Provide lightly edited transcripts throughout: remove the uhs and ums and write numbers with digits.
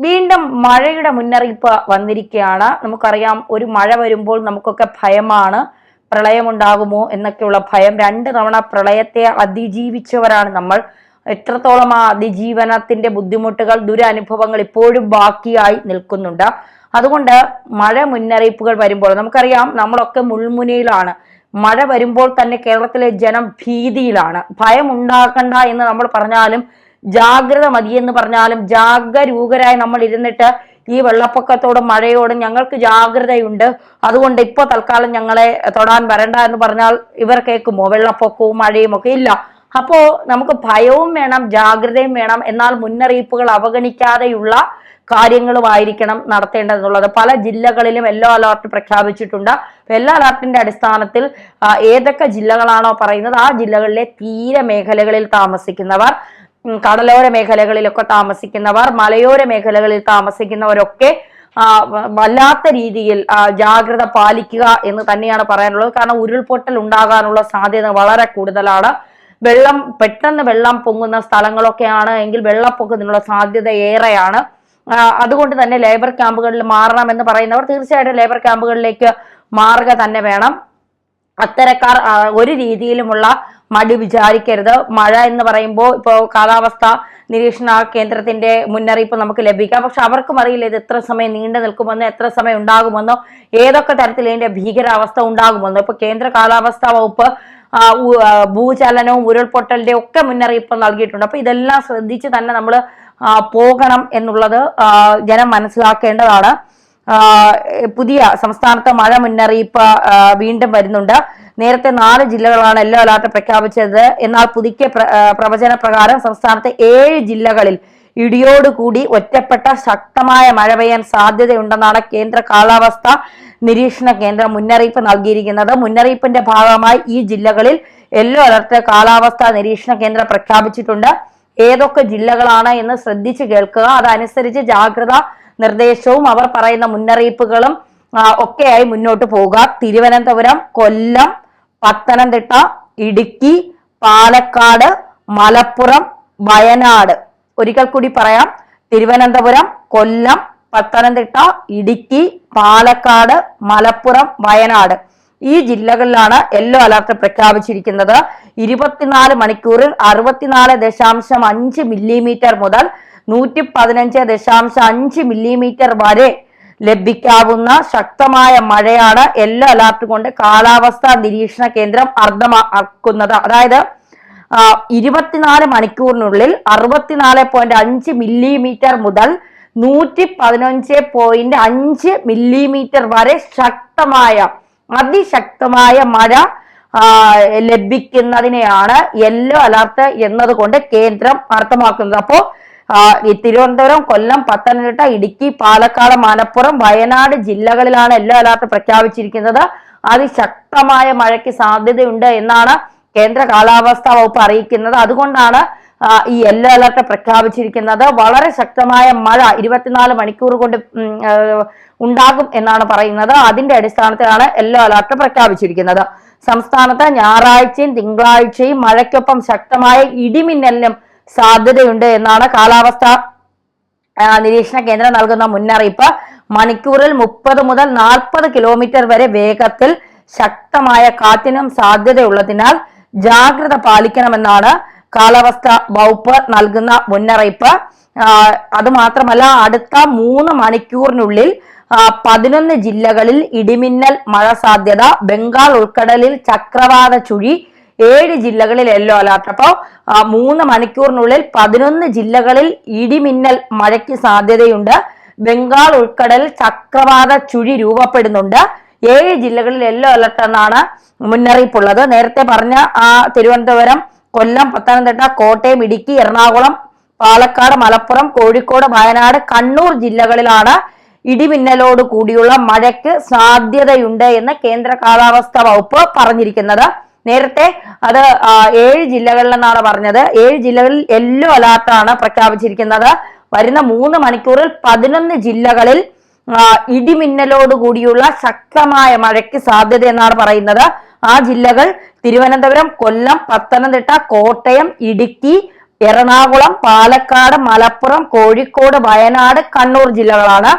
വീണ്ടും മഴയുടെ മുന്നറിയിപ്പ് വന്നിരിക്കുകയാണ്. നമുക്കറിയാം, ഒരു മഴ വരുമ്പോൾ നമുക്കൊക്കെ ഭയമാണ്. പ്രളയമുണ്ടാകുമോ എന്നൊക്കെയുള്ള ഭയം. 2 തവണ പ്രളയത്തെ അതിജീവിച്ചവരാണ് നമ്മൾ. എത്രത്തോളം ആ അതിജീവനത്തിന്റെ ബുദ്ധിമുട്ടുകൾ, ദുരനുഭവങ്ങൾ ഇപ്പോഴും ബാക്കിയായി നിൽക്കുന്നുണ്ട്. അതുകൊണ്ട് മഴ മുന്നറിയിപ്പുകൾ വരുമ്പോൾ നമുക്കറിയാം, നമ്മളൊക്കെ മുൾമുനയിലാണ്. മഴ വരുമ്പോൾ തന്നെ കേരളത്തിലെ ജനം ഭീതിയിലാണ്. ഭയം ഉണ്ടാക്കണ്ട എന്ന് നമ്മൾ പറഞ്ഞാലും, ജാഗ്രത മതിയെന്ന് പറഞ്ഞാലും, ജാഗരൂകരായി നമ്മൾ ഇരുന്നിട്ട് ഈ വെള്ളപ്പൊക്കത്തോടും മഴയോടും ഞങ്ങൾക്ക് ജാഗ്രതയുണ്ട്, അതുകൊണ്ട് ഇപ്പൊ തൽക്കാലം ഞങ്ങളെ തൊടാൻ വരണ്ട എന്ന് പറഞ്ഞാൽ ഇവർ കേൾക്കുമോ? വെള്ളപ്പൊക്കവും മഴയും ഒക്കെ ഇല്ല. അപ്പോ നമുക്ക് ഭയവും വേണം, ജാഗ്രതയും വേണം. എന്നാൽ മുന്നറിയിപ്പുകൾ അവഗണിക്കാതെയുള്ള കാര്യങ്ങളുമായിരിക്കണം നടത്തേണ്ടതെന്നുള്ളത്. പല ജില്ലകളിലും യെല്ലോ അലർട്ട് പ്രഖ്യാപിച്ചിട്ടുണ്ട്. യെല്ലോ അലർട്ടിന്റെ അടിസ്ഥാനത്തിൽ ഏതൊക്കെ ജില്ലകളാണോ പറയുന്നത് ആ ജില്ലകളിലെ തീര മേഖലകളിൽ താമസിക്കുന്നവർ, കടലോര മേഖലകളിലൊക്കെ താമസിക്കുന്നവർ, മലയോര മേഖലകളിൽ താമസിക്കുന്നവരൊക്കെ വല്ലാത്ത രീതിയിൽ ജാഗ്രത പാലിക്കുക എന്ന് തന്നെയാണ് പറയാനുള്ളത്. കാരണം ഉരുൾപൊട്ടൽ ഉണ്ടാകാനുള്ള സാധ്യത വളരെ കൂടുതലാണ്. പെട്ടെന്ന് വെള്ളം പൊങ്ങുന്ന സ്ഥലങ്ങളൊക്കെയാണ് എങ്കിൽ വെള്ളപ്പൊക്കത്തിനുള്ള സാധ്യത ഏറെയാണ്. അതുകൊണ്ട് തന്നെ ലേബർ ക്യാമ്പുകളിൽ മാറണമെന്ന് പറയുന്നവർ തീർച്ചയായിട്ടും ലേബർ ക്യാമ്പുകളിലേക്ക് മാറുക തന്നെ വേണം. അത്തരക്കാർ ഒരു രീതിയിലുമുള്ള മടി വിചാരിക്കരുത്. മഴ എന്ന് പറയുമ്പോൾ ഇപ്പോൾ കാലാവസ്ഥ നിരീക്ഷണ കേന്ദ്രത്തിന്റെ മുന്നറിയിപ്പ് നമുക്ക് ലഭിക്കാം. പക്ഷെ അവർക്കും അറിയില്ല ഇത് എത്ര സമയം നീണ്ടു നിൽക്കുമെന്നോ, എത്ര സമയം ഉണ്ടാകുമെന്നോ, ഏതൊക്കെ തരത്തിൽ ഇതിന്റെ ഭീകരാവസ്ഥ ഉണ്ടാകുമെന്നോ. ഇപ്പൊ കേന്ദ്ര കാലാവസ്ഥാ വകുപ്പ് ഭൂചലനവും ഉരുൾപൊട്ടലിന്റെ ഒക്കെ മുന്നറിയിപ്പ് നൽകിയിട്ടുണ്ട്. അപ്പൊ ഇതെല്ലാം ശ്രദ്ധിച്ച് തന്നെ നമ്മൾ പോകണം എന്നുള്ളത് ജനം മനസ്സിലാക്കേണ്ടതാണ്. പുതിയ സംസ്ഥാനത്തെ മഴ മുന്നറിയിപ്പ് വീണ്ടും വരുന്നുണ്ട്. നേരത്തെ 4 ജില്ലകളാണ് യെല്ലോ അലർട്ട് പ്രഖ്യാപിച്ചത്. എന്നാൽ പുതുക്കിയ പ്രവചന പ്രകാരം സംസ്ഥാനത്തെ 7 ജില്ലകളിൽ ഇടിയോടുകൂടി ഒറ്റപ്പെട്ട ശക്തമായ മഴ പെയ്യാൻ സാധ്യതയുണ്ടെന്നാണ് കേന്ദ്ര കാലാവസ്ഥ നിരീക്ഷണ കേന്ദ്രം മുന്നറിയിപ്പ് നൽകിയിരിക്കുന്നത്. മുന്നറിയിപ്പിന്റെ ഭാഗമായി ഈ ജില്ലകളിൽ യെല്ലോ അലർട്ട് കാലാവസ്ഥാ നിരീക്ഷണ കേന്ദ്രം പ്രഖ്യാപിച്ചിട്ടുണ്ട്. ഏതൊക്കെ ജില്ലകളാണ് എന്ന് ശ്രദ്ധിച്ചു കേൾക്കുക. അതനുസരിച്ച് ജാഗ്രതാ നിർദ്ദേശവും അവർ പറയുന്ന മുന്നറിയിപ്പുകളും ഒക്കെയായി മുന്നോട്ട് പോവുക. തിരുവനന്തപുരം, കൊല്ലം, പത്തനംതിട്ട, ഇടുക്കി, പാലക്കാട്, മലപ്പുറം, വയനാട്. ഒരിക്കൽ കൂടി പറയാം: തിരുവനന്തപുരം, കൊല്ലം, പത്തനംതിട്ട, ഇടുക്കി, പാലക്കാട്, മലപ്പുറം, വയനാട്. ഈ ജില്ലകളിലാണ് യെല്ലോ അലർട്ട് പ്രഖ്യാപിച്ചിരിക്കുന്നത്. 24 മണിക്കൂറിൽ 64.5 മില്ലിമീറ്റർ മുതൽ 115.5 മില്ലിമീറ്റർ വരെ ലഭിക്കാവുന്ന ശക്തമായ മഴയാണ് യെല്ലോ അലർട്ട് കൊണ്ട് കാലാവസ്ഥാ നിരീക്ഷണ കേന്ദ്രം അർത്ഥമാക്കുന്നത്. അതായത് 24 മണിക്കൂറിനുള്ളിൽ 64.5 മില്ലിമീറ്റർ മുതൽ 115.5 മില്ലിമീറ്റർ വരെ ശക്തമായ, അതിശക്തമായ മഴ ലഭിക്കുന്നതിനെയാണ് യെല്ലോ അലർട്ട് എന്നതുകൊണ്ട് കേന്ദ്രം അർത്ഥമാക്കുന്നത്. അപ്പോ ഈ തിരുവനന്തപുരം, കൊല്ലം, പത്തനംതിട്ട, ഇടുക്കി, പാലക്കാട്, മലപ്പുറം, വയനാട് ജില്ലകളിലാണ് യെല്ലോ അലർട്ട് പ്രഖ്യാപിച്ചിരിക്കുന്നത്. അതിശക്തമായ മഴയ്ക്ക് സാധ്യതയുണ്ട് എന്നാണ് കേന്ദ്ര കാലാവസ്ഥാ വകുപ്പ് അറിയിക്കുന്നത്. അതുകൊണ്ടാണ് ഈ യെല്ലോ അലർട്ട് പ്രഖ്യാപിച്ചിരിക്കുന്നത്. വളരെ ശക്തമായ മഴ 24 മണിക്കൂർ കൊണ്ട് ഉണ്ടാകും എന്നാണ് പറയുന്നത്. അതിന്റെ അടിസ്ഥാനത്തിലാണ് യെല്ലോ അലർട്ട് പ്രഖ്യാപിച്ചിരിക്കുന്നത്. സംസ്ഥാനത്ത് ഞായറാഴ്ചയും തിങ്കളാഴ്ചയും മഴയ്ക്കൊപ്പം ശക്തമായ ഇടിമിന്നലിനും സാധ്യതയുണ്ട് എന്നാണ് കാലാവസ്ഥാ നിരീക്ഷണ കേന്ദ്രം നൽകുന്ന മുന്നറിയിപ്പ്. മണിക്കൂറിൽ 30 മുതൽ 40 കിലോമീറ്റർ വരെ വേഗത്തിൽ ശക്തമായ കാറ്റിനും സാധ്യതയുള്ളതിനാൽ ജാഗ്രത പാലിക്കണമെന്നാണ് കാലാവസ്ഥാ വകുപ്പ് നൽകുന്ന മുന്നറിയിപ്പ്. അതുമാത്രമല്ല, അടുത്ത 3 മണിക്കൂറിനുള്ളിൽ 11 ജില്ലകളിൽ ഇടിമിന്നൽ മഴ സാധ്യത. ബംഗാൾ ഉൾക്കടലിൽ ചക്രവാത ചുഴി. 7 ജില്ലകളിൽ യെല്ലോ അലർട്ട്. അപ്പോൾ 3 മണിക്കൂറിനുള്ളിൽ 11 ജില്ലകളിൽ ഇടിമിന്നൽ മഴയ്ക്ക് സാധ്യതയുണ്ട്. ബംഗാൾ ഉൾക്കടലിൽ ചക്രവാത ചുഴി രൂപപ്പെടുന്നുണ്ട്. 7 ജില്ലകളിൽ യെല്ലോ അലർട്ട് എന്നാണ് മുന്നറിയിപ്പുള്ളത്. നേരത്തെ പറഞ്ഞ തിരുവനന്തപുരം, കൊല്ലം, പത്തനംതിട്ട, കോട്ടയം, ഇടുക്കി, എറണാകുളം, പാലക്കാട്, മലപ്പുറം, കോഴിക്കോട്, വയനാട്, കണ്ണൂർ ജില്ലകളിലാണ് ഇടിമിന്നലോട് കൂടിയുള്ള മഴയ്ക്ക് സാധ്യതയുണ്ട് എന്ന് കേന്ദ്ര കാലാവസ്ഥാ വകുപ്പ് പറഞ്ഞിരിക്കുന്നത്. നേരത്തെ അത് 7 ജില്ലകളിലെന്നാണ് പറഞ്ഞത്. 7 ജില്ലകളിൽ യെല്ലോ അലർട്ടാണ് പ്രഖ്യാപിച്ചിരിക്കുന്നത്. വരുന്ന 3 മണിക്കൂറിൽ 11 ജില്ലകളിൽ ഇടിമിന്നലോട് കൂടിയുള്ള ശക്തമായ മഴയ്ക്ക് സാധ്യത എന്നാണ് പറയുന്നത്. ആ ജില്ലകൾ തിരുവനന്തപുരം, കൊല്ലം, പത്തനംതിട്ട, കോട്ടയം, ഇടുക്കി, എറണാകുളം, പാലക്കാട്, മലപ്പുറം, കോഴിക്കോട്, വയനാട്, കണ്ണൂർ ജില്ലകളാണ്.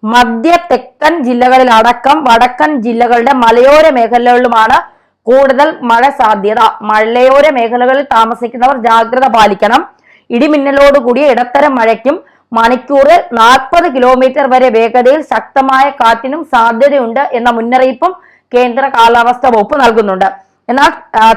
മധ്യ തെക്കൻ ജില്ലകളിൽ അടക്കം വടക്കൻ ജില്ലകളുടെ മലയോര മേഖലകളിലുമാണ് കൂടുതൽ മഴ സാധ്യത. മലയോര മേഖലകളിൽ താമസിക്കുന്നവർ ജാഗ്രത പാലിക്കണം. ഇടിമിന്നലോട് കൂടിയ ഇടത്തരം മഴയ്ക്കും മണിക്കൂറിൽ 40 കിലോമീറ്റർ വരെ വേഗതയിൽ ശക്തമായ കാറ്റിനും സാധ്യതയുണ്ട് എന്ന മുന്നറിയിപ്പും കേന്ദ്ര കാലാവസ്ഥാ വകുപ്പ് നൽകുന്നുണ്ട്. എന്നാൽ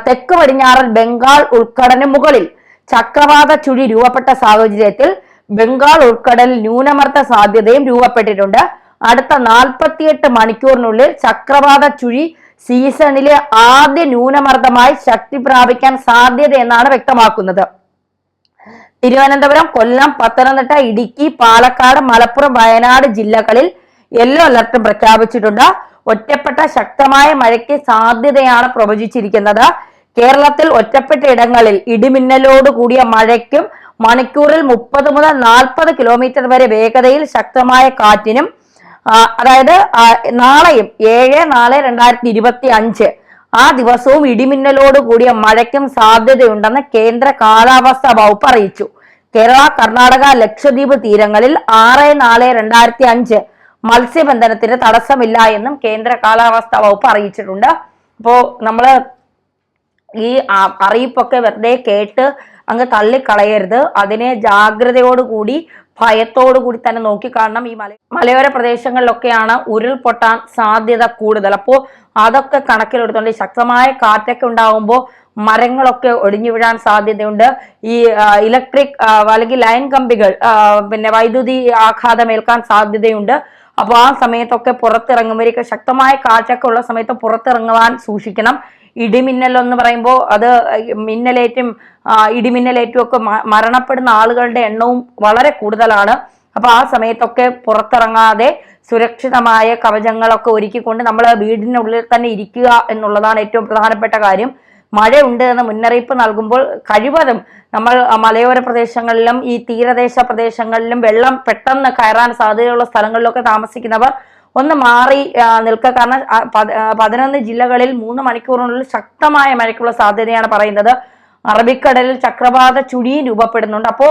തെക്ക് പടിഞ്ഞാറൻ ബംഗാൾ ഉൾക്കടലിന് മുകളിൽ ചക്രവാത ചുഴി രൂപപ്പെട്ട സാഹചര്യത്തിൽ ബംഗാൾ ഉൾക്കടലിൽ ന്യൂനമർദ്ദ സാധ്യതയും രൂപപ്പെട്ടിട്ടുണ്ട്. അടുത്ത 48 മണിക്കൂറിനുള്ളിൽ ചക്രവാത ചുഴി സീസണിലെ ആദ്യ ന്യൂനമർദ്ദമായി ശക്തി പ്രാപിക്കാൻ സാധ്യതയെന്നാണ് വ്യക്തമാക്കുന്നത്. തിരുവനന്തപുരം, കൊല്ലം, പത്തനംതിട്ട, ഇടുക്കി, പാലക്കാട്, മലപ്പുറം, വയനാട് ജില്ലകളിൽ യെല്ലോ അലർട്ടും പ്രഖ്യാപിച്ചിട്ടുണ്ട്. ഒറ്റപ്പെട്ട ശക്തമായ മഴയ്ക്ക് സാധ്യതയാണ് പ്രവചിച്ചിരിക്കുന്നത്. കേരളത്തിൽ ഒറ്റപ്പെട്ട ഇടങ്ങളിൽ ഇടിമിന്നലോട് കൂടിയ മഴയ്ക്കും മണിക്കൂറിൽ 30 മുതൽ 40 കിലോമീറ്റർ വരെ വേഗതയിൽ ശക്തമായ കാറ്റിനും അതായത് നാളെയും 7/4/2025 ആ ദിവസവും ഇടിമിന്നലോട് കൂടിയ മഴയ്ക്കും സാധ്യതയുണ്ടെന്ന് കേന്ദ്ര കാലാവസ്ഥാ വകുപ്പ് അറിയിച്ചു. കേരള, കർണാടക, ലക്ഷദ്വീപ് തീരങ്ങളിൽ 6/4/2025 മത്സ്യബന്ധനത്തിന് തടസ്സമില്ല എന്നും കേന്ദ്ര കാലാവസ്ഥാ വകുപ്പ് അറിയിച്ചിട്ടുണ്ട്. അപ്പോ നമ്മള് ഈ അറിയിപ്പൊക്കെ വെറുതെ കേട്ട് അങ്ങ് തള്ളിക്കളയരുത്. അതിനെ ജാഗ്രതയോടുകൂടി ഭയത്തോടുകൂടി തന്നെ നോക്കിക്കാണണം. ഈ മലയോര പ്രദേശങ്ങളിലൊക്കെയാണ് ഉരുൾപൊട്ടാൻ സാധ്യത കൂടുതൽ. അപ്പോൾ അതൊക്കെ കണക്കിലെടുത്തുകൊണ്ട് ശക്തമായ കാറ്റൊക്കെ ഉണ്ടാകുമ്പോൾ മരങ്ങളൊക്കെ ഒടിഞ്ഞു വീഴാൻ സാധ്യതയുണ്ട്. ഈ ഇലക്ട്രിക് അല്ലെങ്കിൽ ലൈൻ കമ്പികൾ പിന്നെ വൈദ്യുതി ആഘാതമേൽക്കാൻ സാധ്യതയുണ്ട്. അപ്പോൾ ആ സമയത്തൊക്കെ പുറത്തിറങ്ങുമ്പോഴേക്ക് ശക്തമായ കാറ്റൊക്കെ ഉള്ള സമയത്ത് പുറത്തിറങ്ങുവാൻ സൂക്ഷിക്കണം. ഇടിമിന്നൽ എന്ന് പറയുമ്പോൾ അത് മിന്നലേറ്റും ഇടിമിന്നലേറ്റും ഒക്കെ മരണപ്പെടുന്ന ആളുകളുടെ എണ്ണവും വളരെ കൂടുതലാണ്. അപ്പൊ ആ സമയത്തൊക്കെ പുറത്തിറങ്ങാതെ സുരക്ഷിതമായ കവചങ്ങളൊക്കെ ഒരുക്കിക്കൊണ്ട് നമ്മൾ വീടിനുള്ളിൽ തന്നെ ഇരിക്കുക എന്നുള്ളതാണ് ഏറ്റവും പ്രധാനപ്പെട്ട കാര്യം. മഴയുണ്ട് എന്ന മുന്നറിയിപ്പ് നൽകുമ്പോൾ കഴിവതും നമ്മൾ മലയോര പ്രദേശങ്ങളിലും ഈ തീരദേശ പ്രദേശങ്ങളിലും വെള്ളം പെട്ടെന്ന് കയറാൻ സാധ്യതയുള്ള സ്ഥലങ്ങളിലൊക്കെ താമസിക്കുന്നവർ ഒന്ന് മാറി നിൽക്കുക. കാരണം 11 ജില്ലകളിൽ 3 മണിക്കൂറിനുള്ളിൽ ശക്തമായ മഴയ്ക്കുള്ള സാധ്യതയാണ് പറയുന്നത്. അറബിക്കടലിൽ ചക്രവാത ചുഴിയും രൂപപ്പെടുന്നുണ്ട്. അപ്പോൾ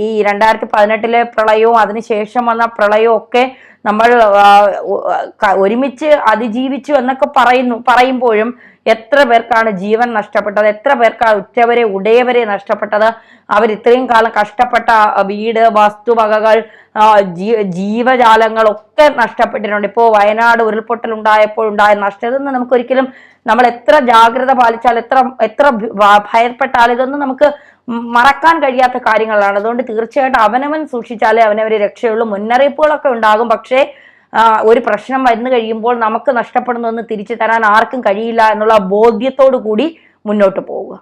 ഈ 2018 പ്രളയവും അതിനുശേഷം വന്ന പ്രളയവും ഒക്കെ നമ്മൾ ഒരുമിച്ച് അതിജീവിച്ചു എന്നൊക്കെ പറയുമ്പോഴും എത്ര പേർക്കാണ് ജീവൻ നഷ്ടപ്പെട്ടത്, എത്ര പേർക്കാണ് ഉറ്റവരെ ഉടയവരെ നഷ്ടപ്പെട്ടത്. അവർ ഇത്രയും കാലം കഷ്ടപ്പെട്ട വീട്, വസ്തുവകകൾ, ജീവജാലങ്ങളൊക്കെ നഷ്ടപ്പെട്ടിട്ടുണ്ട്. ഇപ്പോൾ വയനാട് ഉരുൾപൊട്ടൽ ഉണ്ടായപ്പോൾ ഉണ്ടായ നഷ്ടം ഇതൊന്നും നമുക്കൊരിക്കലും നമ്മൾ എത്ര ജാഗ്രത പാലിച്ചാൽ എത്ര ഭയപ്പെട്ടാൽ ഇതൊന്നും നമുക്ക് മറക്കാൻ കഴിയാത്ത കാര്യങ്ങളാണ്. അതുകൊണ്ട് തീർച്ചയായിട്ടും അവനവൻ സൂക്ഷിച്ചാലേ അവനവരെ രക്ഷയുള്ളൂ. മുന്നറിയിപ്പുകളൊക്കെ ഉണ്ടാകും, പക്ഷേ ഒരു പ്രശ്നം വന്നു കഴിയുമ്പോൾ നമുക്ക് നഷ്ടപ്പെടുന്നൊന്നും തിരിച്ചു തരാൻ ആർക്കും കഴിയില്ല എന്നുള്ള ബോധ്യത്തോടു കൂടി മുന്നോട്ട് പോവുക.